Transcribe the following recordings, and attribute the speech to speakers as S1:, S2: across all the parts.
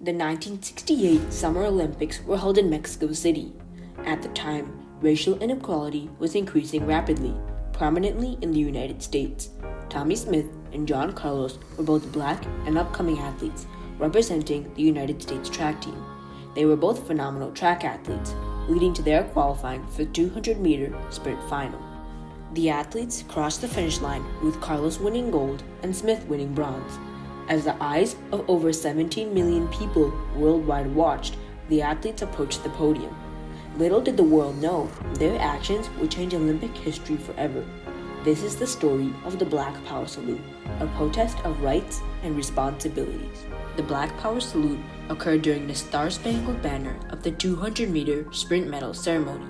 S1: The 1968 Summer Olympics were held in Mexico City. At the time, racial inequality was increasing rapidly, prominently in the United States. Tommie Smith and John Carlos were both black and upcoming athletes, representing the United States track team. They were both phenomenal track athletes, leading to their qualifying for the 200-meter sprint final. The athletes crossed the finish line with Carlos winning gold and Smith winning bronze. As the eyes of over 17 million people worldwide watched, the athletes approached the podium. Little did the world know their actions would change Olympic history forever. This is the story of the Black Power Salute, a protest of rights and responsibilities. The Black Power Salute occurred during the Star-Spangled Banner of the 200-meter sprint medal ceremony.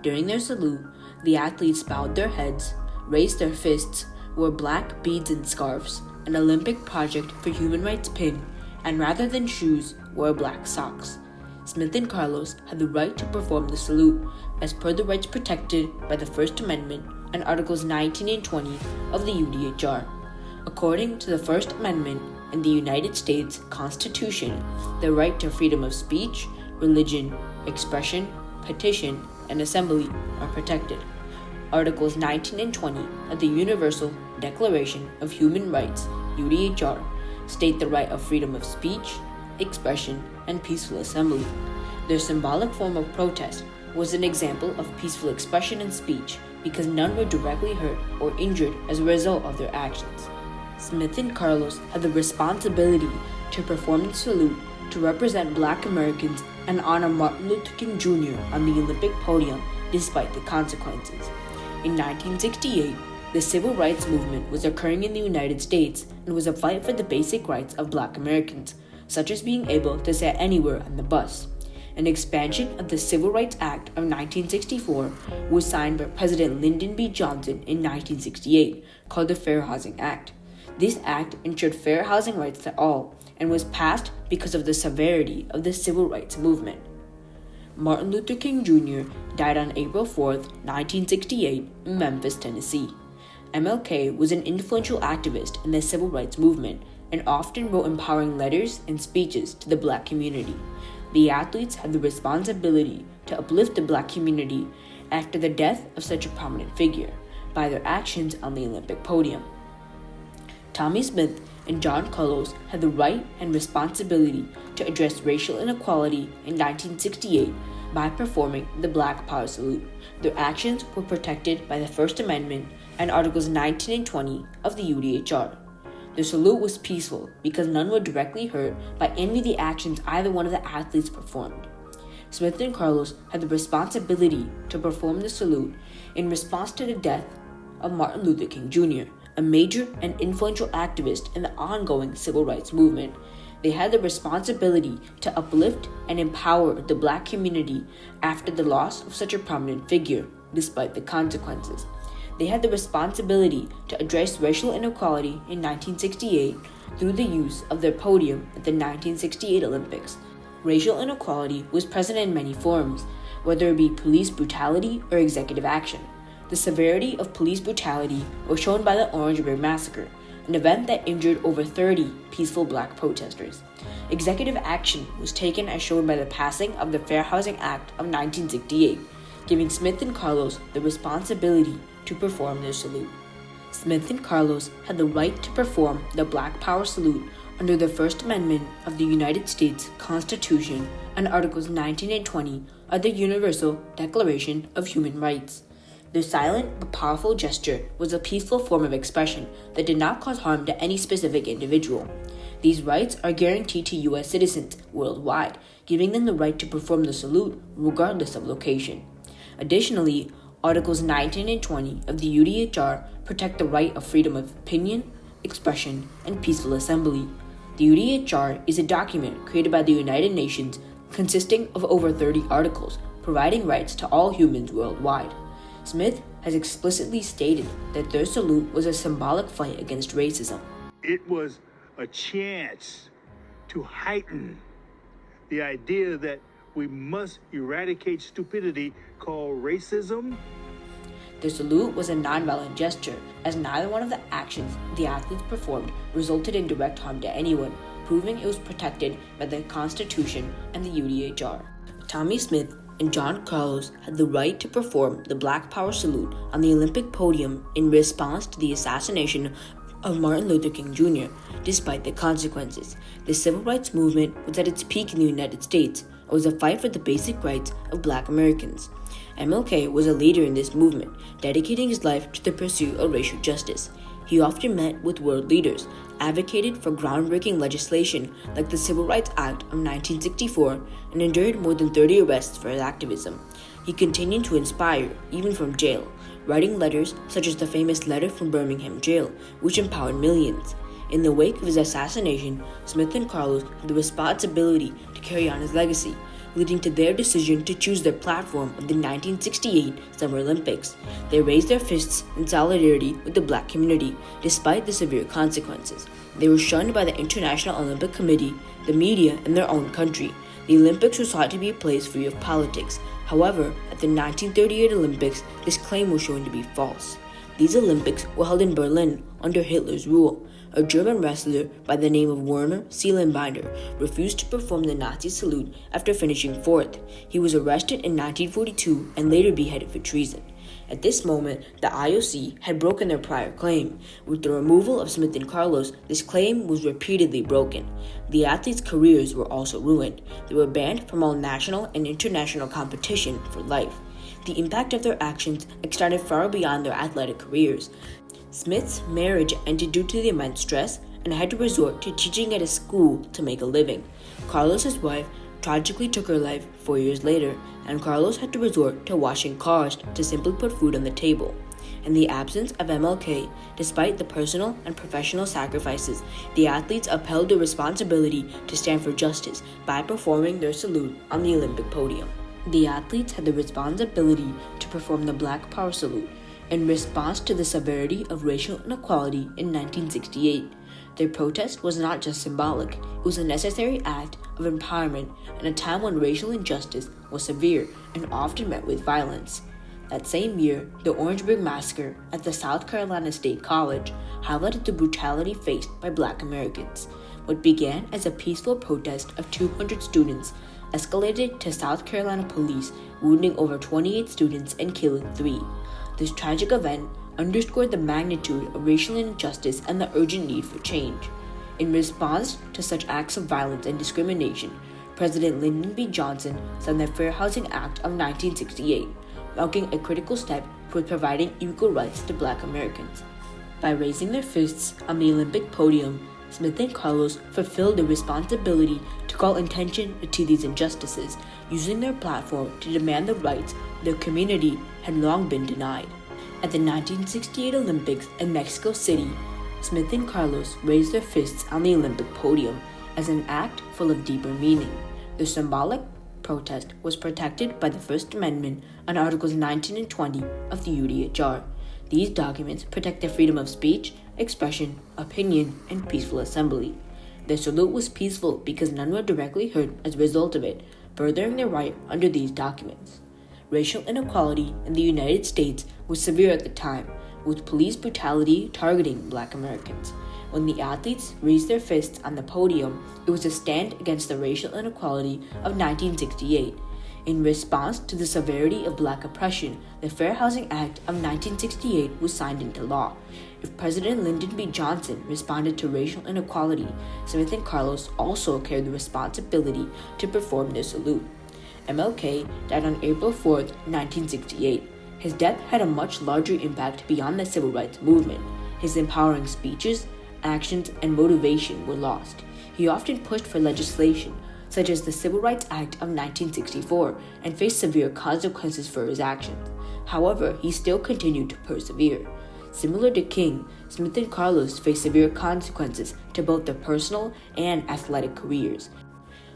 S1: During their salute, the athletes bowed their heads, raised their fists, wore black beads and scarves, an Olympic Project for Human Rights pin, and rather than shoes, wore black socks. Smith and Carlos had the right to perform the salute as per the rights protected by the First Amendment and Articles 19 and 20 of the UDHR. According to the First Amendment and the United States Constitution, the right to freedom of speech, religion, expression, petition, and assembly are protected. Articles 19 and 20 of the Universal Declaration of Human Rights, UDHR, state the right of freedom of speech, expression, and peaceful assembly. Their symbolic form of protest was an example of peaceful expression and speech because none were directly hurt or injured as a result of their actions. Smith and Carlos had the responsibility to perform the salute to represent Black Americans and honor Martin Luther King Jr. on the Olympic podium despite the consequences. In 1968, the civil rights movement was occurring in the United States and was a fight for the basic rights of Black Americans, such as being able to sit anywhere on the bus. An expansion of the Civil Rights Act of 1964 was signed by President Lyndon B. Johnson in 1968, called the Fair Housing Act. This act ensured fair housing rights to all and was passed because of the severity of the civil rights movement. Martin Luther King Jr. died on April 4, 1968, in Memphis, Tennessee. MLK was an influential activist in the civil rights movement and often wrote empowering letters and speeches to the Black community. The athletes had the responsibility to uplift the Black community after the death of such a prominent figure by their actions on the Olympic podium. Tommie Smith and John Carlos had the right and responsibility to address racial inequality in 1968 by performing the Black Power Salute. Their actions were protected by the First Amendment and Articles 19 and 20 of the UDHR. The salute was peaceful because none were directly hurt by any of the actions either one of the athletes performed. Smith and Carlos had the responsibility to perform the salute in response to the death of Martin Luther King Jr., a major and influential activist in the ongoing civil rights movement. They had the responsibility to uplift and empower the Black community after the loss of such a prominent figure, despite the consequences. They had the responsibility to address racial inequality in 1968 through the use of their podium at the 1968 Olympics. Racial inequality was present in many forms, whether it be police brutality or executive action. The severity of police brutality was shown by the Orange River Massacre, an event that injured over 30 peaceful Black protesters. Executive action was taken as shown by the passing of the Fair Housing Act of 1968, giving Smith and Carlos the responsibility to perform their salute. Smith and Carlos had the right to perform the Black Power Salute under the First Amendment of the United States Constitution and Articles 19 and 20 of the Universal Declaration of Human Rights. Their silent but powerful gesture was a peaceful form of expression that did not cause harm to any specific individual. These rights are guaranteed to U.S. citizens worldwide, giving them the right to perform the salute regardless of location. Additionally, Articles 19 and 20 of the UDHR protect the right of freedom of opinion, expression, and peaceful assembly. The UDHR is a document created by the United Nations consisting of over 30 articles, providing rights to all humans worldwide. Smith has explicitly stated that their salute was a symbolic fight against racism.
S2: It was a chance to heighten the idea that we must eradicate stupidity called racism.
S1: The salute was a nonviolent gesture, as neither one of the actions the athletes performed resulted in direct harm to anyone, proving it was protected by the Constitution and the UDHR. Tommie Smith and John Carlos had the right to perform the Black Power salute on the Olympic podium in response to the assassination of Martin Luther King Jr., despite the consequences. The civil rights movement was at its peak in the United States and was a fight for the basic rights of Black Americans. MLK was a leader in this movement, dedicating his life to the pursuit of racial justice. He often met with world leaders, advocated for groundbreaking legislation like the Civil Rights Act of 1964, and endured more than 30 arrests for his activism. He continued to inspire, even from jail, writing letters such as the famous Letter from Birmingham Jail, which empowered millions. In the wake of his assassination, Smith and Carlos had the responsibility to carry on his legacy, leading to their decision to choose their platform of the 1968 Summer Olympics. They raised their fists in solidarity with the Black community, despite the severe consequences. They were shunned by the International Olympic Committee, the media, and their own country. The Olympics was thought to be a place free of politics. However, at the 1938 Olympics, this claim was shown to be false. These Olympics were held in Berlin under Hitler's rule. A German wrestler by the name of Werner Seelenbinder refused to perform the Nazi salute after finishing fourth. He was arrested in 1942 and later beheaded for treason. At this moment, the IOC had broken their prior claim. With the removal of Smith and Carlos, this claim was repeatedly broken. The athletes' careers were also ruined. They were banned from all national and international competition for life. The impact of their actions extended far beyond their athletic careers. Smith's marriage ended due to the immense stress and had to resort to teaching at a school to make a living. Carlos's wife tragically took her life 4 years later, and Carlos had to resort to washing cars to simply put food on the table. In the absence of MLK, despite the personal and professional sacrifices, the athletes upheld their responsibility to stand for justice by performing their salute on the Olympic podium. The athletes had the responsibility to perform the Black Power salute in response to the severity of racial inequality in 1968. Their protest was not just symbolic, it was a necessary act of empowerment in a time when racial injustice was severe and often met with violence. That same year, the Orangeburg Massacre at the South Carolina State College highlighted the brutality faced by Black Americans. What began as a peaceful protest of 200 students escalated to South Carolina police wounding over 28 students and killing 3. This tragic event underscored the magnitude of racial injustice and the urgent need for change. In response to such acts of violence and discrimination, President Lyndon B. Johnson signed the Fair Housing Act of 1968, marking a critical step toward providing equal rights to Black Americans. By raising their fists on the Olympic podium, Smith and Carlos fulfilled their responsibility to call attention to these injustices, using their platform to demand the rights their community had long been denied. At the 1968 Olympics in Mexico City, Smith and Carlos raised their fists on the Olympic podium as an act full of deeper meaning. The symbolic protest was protected by the First Amendment and Articles 19 and 20 of the UDHR. These documents protect the freedom of speech, expression, opinion, and peaceful assembly. Their salute was peaceful because none were directly hurt as a result of it, furthering their right under these documents. Racial inequality in the United States was severe at the time, with police brutality targeting Black Americans. When the athletes raised their fists on the podium, it was a stand against the racial inequality of 1968. In response to the severity of Black oppression, the Fair Housing Act of 1968 was signed into law. If President Lyndon B. Johnson responded to racial inequality, Smith and Carlos also carried the responsibility to perform their salute. MLK died on April 4, 1968. His death had a much larger impact beyond the civil rights movement. His empowering speeches, actions, and motivation were lost. He often pushed for legislation, such as the Civil Rights Act of 1964, and faced severe consequences for his actions. However, he still continued to persevere. Similar to King, Smith and Carlos faced severe consequences to both their personal and athletic careers.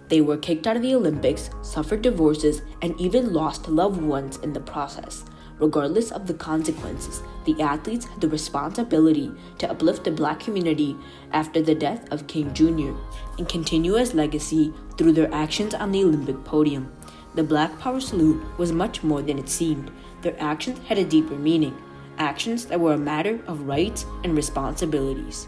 S1: They were kicked out of the Olympics, suffered divorces, and even lost loved ones in the process. Regardless of the consequences, the athletes had the responsibility to uplift the Black community after the death of King Jr. and continue his legacy through their actions on the Olympic podium. The Black Power salute was much more than it seemed. Their actions had a deeper meaning, actions that were a matter of rights and responsibilities.